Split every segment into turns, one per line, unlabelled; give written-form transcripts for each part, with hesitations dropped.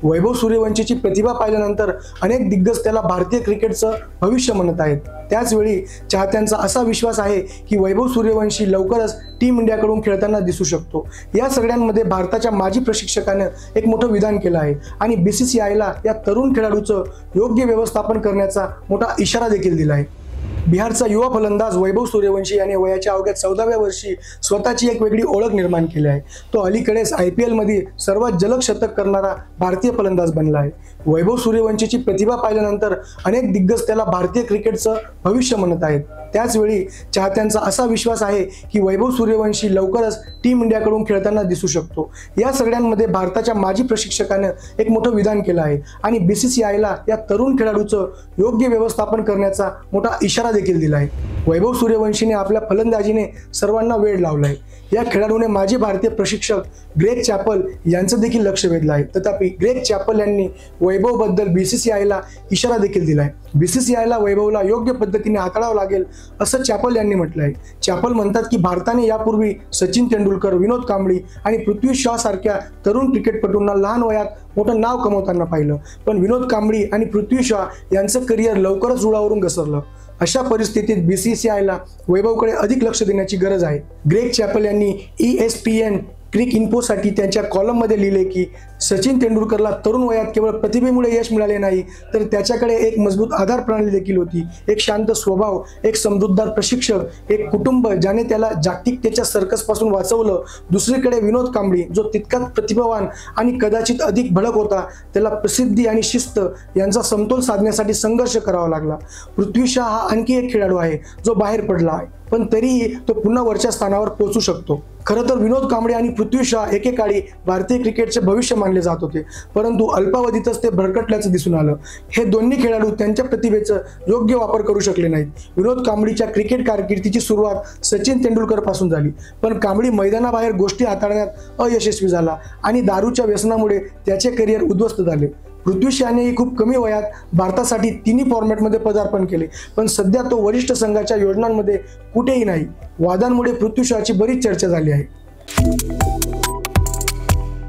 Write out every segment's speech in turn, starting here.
वैभव सूर्यवंशीची प्रतिभा पाहिल्यानंतर अनेक दिग्गज त्याला भारतीय क्रिकेटचं भविष्य म्हणत आहेत। त्याचवेळी चाहत्यांचा असा विश्वास आहे की वैभव सूर्यवंशी लवकरच टीम इंडियाकडून खेळताना दिसू शकतो। या सगळ्यांमध्ये भारताच्या माजी प्रशिक्षकाने एक मोठं विधान केलं आहे आणि बीसीसीआयला या तरुण खेळाडूचं योग्य व्यवस्थापन करण्याचा मोठा इशारा देखील दिला आहे। बिहारचा युवा फलंदाज वैभव सूर्यवंशी याने वयाच्या अवघ्या 14व्या वर्षी स्वतःची एक वेगळी ओळख निर्माण केली आहे। तो अलीकडेच IPL मध्ये सर्वात जलद शतक करणारा भारतीय फलंदाज बनला आहे। वैभव सूर्यवंशीची प्रतिभा पाहिल्यानंतर अनेक दिग्गज त्याला भारतीय क्रिकेटचं भविष्य म्हणत आहेत। त्याचवेळी चाहत्यांचा असा विश्वास आहे की वैभव सूर्यवंशी लवकरच टीम इंडियाकडून खेळताना दिसू शकतो। या सगळ्यांमध्ये भारताच्या माजी प्रशिक्षकाने एक मोठं विधान केलं आहे आणि बीसीसीआयला या तरुण खेळाडूचं योग्य व्यवस्थापन करण्याचा मोठा इशारा देखील दिला आहे। वैभव सूर्यवंशीने आपल्या फलंदाजीने सर्वांना वेड लावलाय। या खेळाडूने माजी भारतीय प्रशिक्षक ग्रेग चॅपल यांचं देखील लक्ष वेधलं आहे। तथापि ग्रेग चॅपल यांनी वैभवबद्दल बीसीसीआयला इशारा देखील दिलाय। बीसीसीआयला वैभवला योग्य पद्धतीने हाताळावं लागेल असं चॅपल यांनी म्हटलंय। चॅपल म्हणतात की भारताने यापूर्वी सचिन तेंडुलकर, विनोद कांबळी आणि पृथ्वी शॉ सारख्या तरुण क्रिकेटपटूंना लहान वयात मोठं नाव कमवताना पाहिलं, पण विनोद कांबळी आणि पृथ्वी शॉ यांचं करिअर लवकरच रुळावरून घसरलं। अशा परिस्थितीत बीसीसीआयला वैभवकडे अधिक लक्ष देण्याची गरज आहे। ग्रेग चॅपल यांनी ESPN क्रिक इन्फोसाठी त्यांच्या कॉलममध्ये लिहिले की सचिन तेंडुलकरला तरुण वयात केवळ प्रतिभेमुळे यश मिळाले नाही, तर त्याच्याकडे एक मजबूत आधार प्रणाली देखील होती। एक शांत स्वभाव, एक समजूतदार प्रशिक्षक, एक कुटुंब ज्याने त्याला जागतिकतेच्या सर्कसपासून वाचवलं। दुसरीकडे विनोद कांबळी जो तितकाच प्रतिभावान आणि कदाचित अधिक भडक होता, त्याला प्रसिद्धी आणि शिस्त यांचा समतोल साधण्यासाठी संघर्ष करावा लागला। पृथ्वी शॉ हा आणखी एक खेळाडू आहे जो बाहेर पडला आहे, पण तरीही तो पुन्हा वरच्या स्थानावर पोहोचू शकतो। खरं तर विनोद कांबळे आणि पृथ्वी शॉ एकेकाळी भारतीय क्रिकेटचे भविष्य मानले जात होते, परंतु अल्पावधीतच ते भरकटल्याचं दिसून आलं। हे दोन्ही खेळाडू त्यांच्या प्रतिभेचा योग्य वापर करू शकले नाहीत। विनोद कांबळीच्या क्रिकेट कारकिर्दीची सुरुवात सचिन तेंडुलकर पासून झाली, पण कांबळी मैदानाबाहेर गोष्टी हाताळण्यात अयशस्वी झाला आणि दारूच्या व्यसनामुळे त्याचे करिअर उद्ध्वस्त झाले। पृथ्वी शॉनेही खूप कमी वयात भारतासाठी तिन्ही फॉर्मॅटमध्ये पदार्पण केले, पण सध्या तो वरिष्ठ संघाच्या योजनांमध्ये कुठेही नाही। वादांमुळे पृथ्वी शॉची बरीच चर्चा झाली आहे।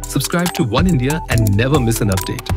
Subscribe to One India and never miss an update.